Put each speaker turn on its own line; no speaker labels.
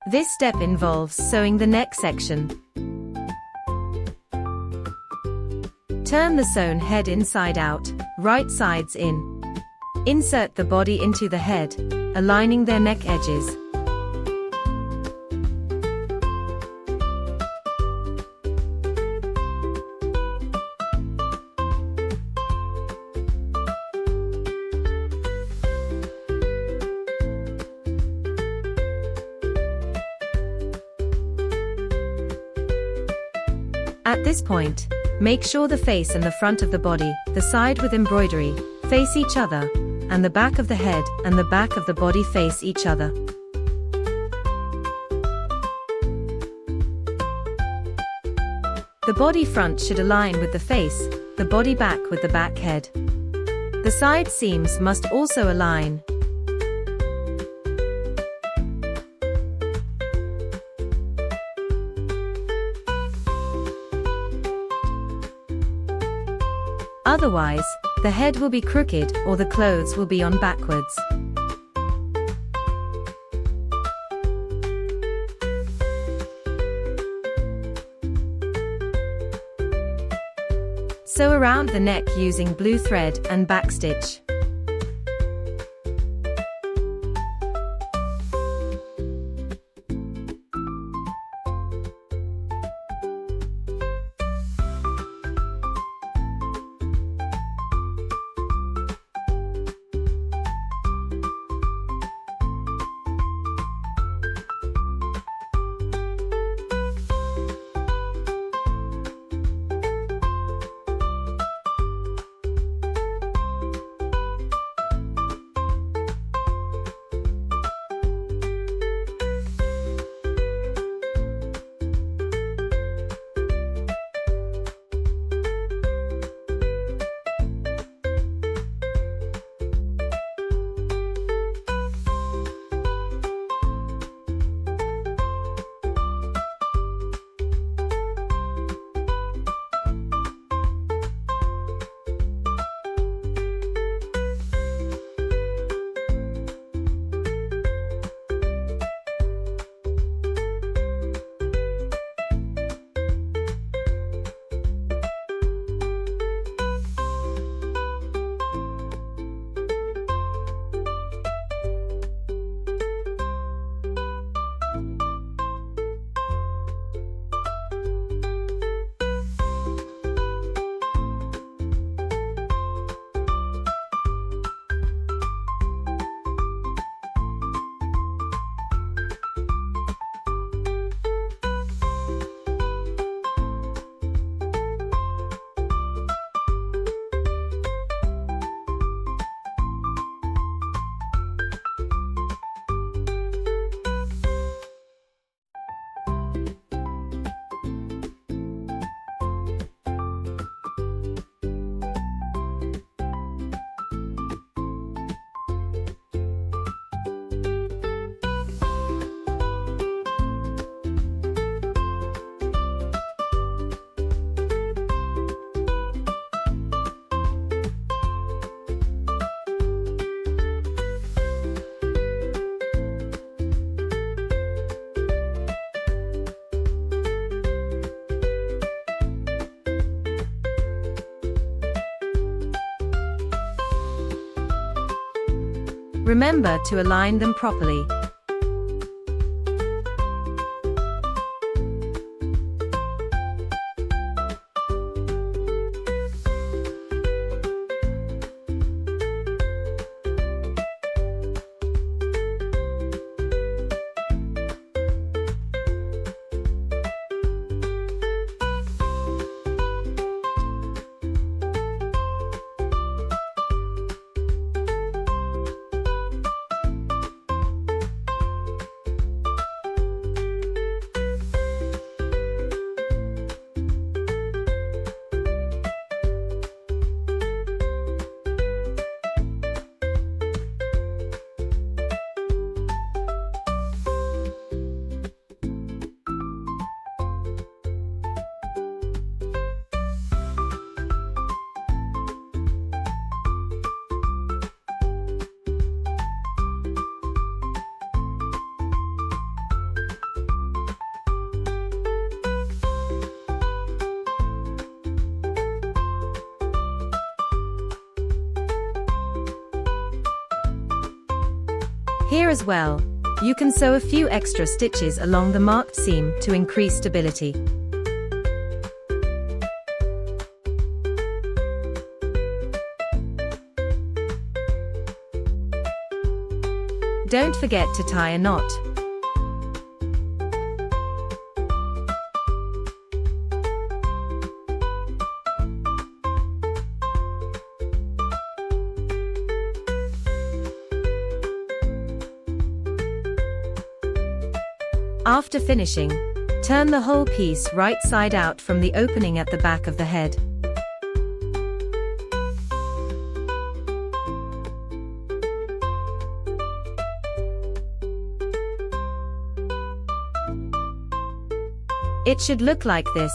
This step involves sewing the neck section. Turn the sewn head inside out, right sides in. Insert the body into the head, aligning their neck edges. At this point, make sure the face and the front of the body, the side with embroidery, face each other, and the back of the head and the back of the body face each other. The body front should align with the face, the body back with the back head. The side seams must also align. Otherwise, the head will be crooked or the clothes will be on backwards. Sew around the neck using blue thread and backstitch. Remember to align them properly. Here as well, you can sew a few extra stitches along the marked seam to increase stability. Don't forget to tie a knot. After finishing, turn the whole piece right side out from the opening at the back of the head. It should look like this,